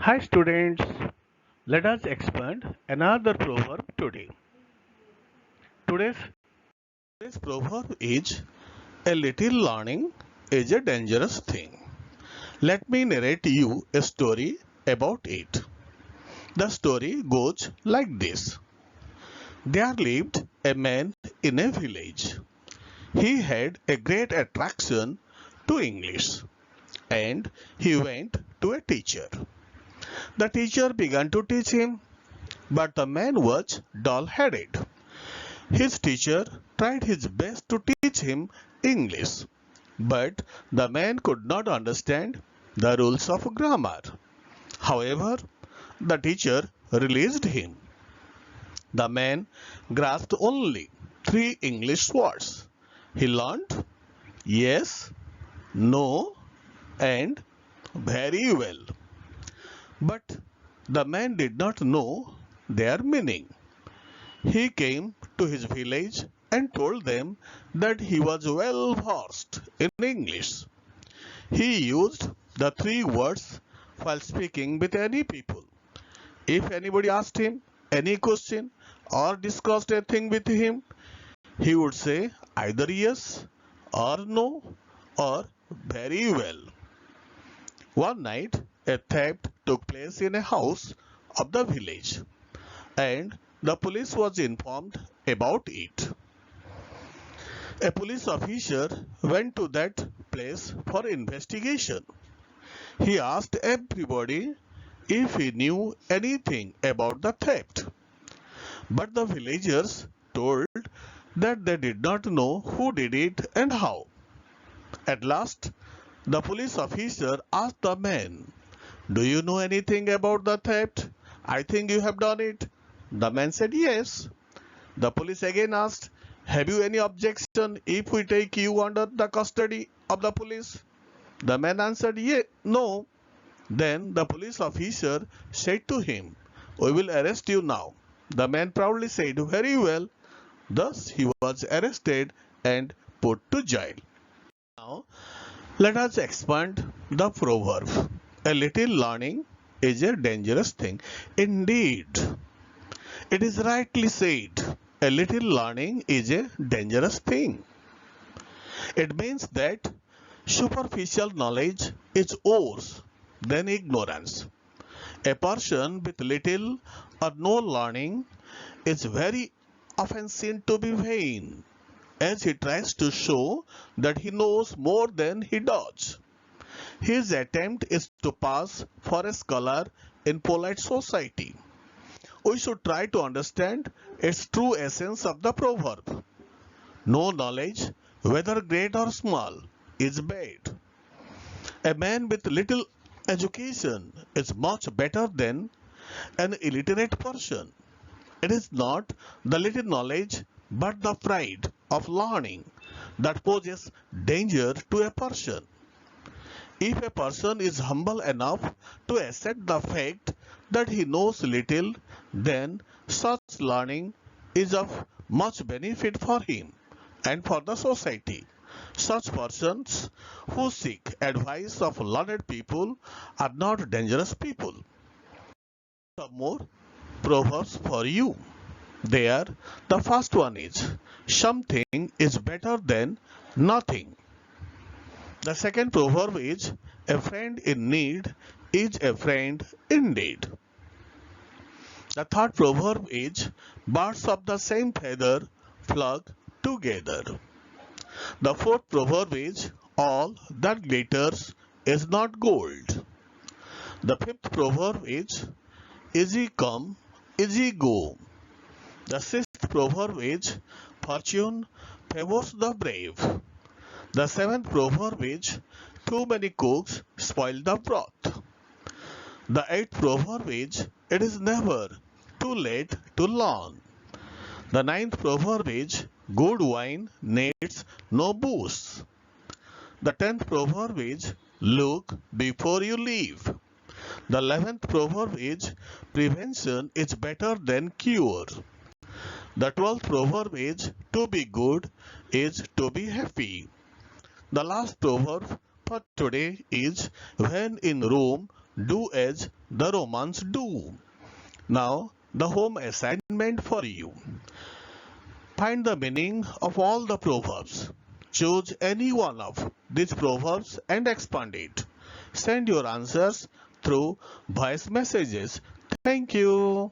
Hi students, let us expand another proverb today. Today's, today's proverb is a little learning is a dangerous thing. Let me narrate you a story about it. The story goes like this. There lived a man in a village. He had a great attraction to English and he went to a teacher. The teacher began to teach him, but the man was dull-headed. His teacher tried his best to teach him English, but the man could not understand the rules of grammar. However, the teacher released him. The man grasped only three English words. He learned yes, no, and very well. But the man did not know their meaning. He came to his village and told them that he was well versed in English. He used the three words while speaking with any people. If anybody asked him any question or discussed a thing with him, he would say either yes or no or very well. One night, a theft took place in a house of the village, and the police was informed about it. A police officer went to that place for investigation. He asked everybody if he knew anything about the theft, but the villagers told that they did not know who did it and how. At last, the police officer asked the man, "Do you know anything about the theft? I think you have done it." The man said yes. The police again asked, "Have you any objection if we take you under the custody of the police?" The man answered, no. Then the police officer said to him, "We will arrest you now." The man proudly said, "Very well." Thus he was arrested and put to jail. Now let us expand the proverb. A little learning is a dangerous thing. Indeed, it is rightly said, a little learning is a dangerous thing. It means that superficial knowledge is worse than ignorance. A person with little or no learning is very often seen to be vain, as he tries to show that he knows more than he does. His attempt is to pass for a scholar in polite society. We should try to understand its true essence of the proverb. No knowledge, whether great or small, is bad. A man with little education is much better than an illiterate person. It is not the little knowledge but the pride of learning that poses danger to a person. If a person is humble enough to accept the fact that he knows little, then such learning is of much benefit for him and for the society. Such persons who seek advice of learned people are not dangerous people. Some more proverbs for you. There, the first one is, something is better than nothing. The second proverb is, a friend in need is a friend indeed. The third proverb is, birds of the same feather flock together. The fourth proverb is, all that glitters is not gold. The fifth proverb is, easy come, easy go. The sixth proverb is, fortune favors the brave. The seventh proverb is, too many cooks spoil the broth. The eighth proverb is, it is never too late to learn. The ninth proverb is, good wine needs no booze. The 10th proverb is, look before you leave. The 11th proverb is, prevention is better than cure. The 12th proverb is, to be good is to be happy. The last proverb for today is, when in Rome, Do as the Romans do. Now, the home assignment for you. Find the meaning of all the proverbs. Choose any one of these proverbs and expand it. Send your answers through voice messages. Thank you.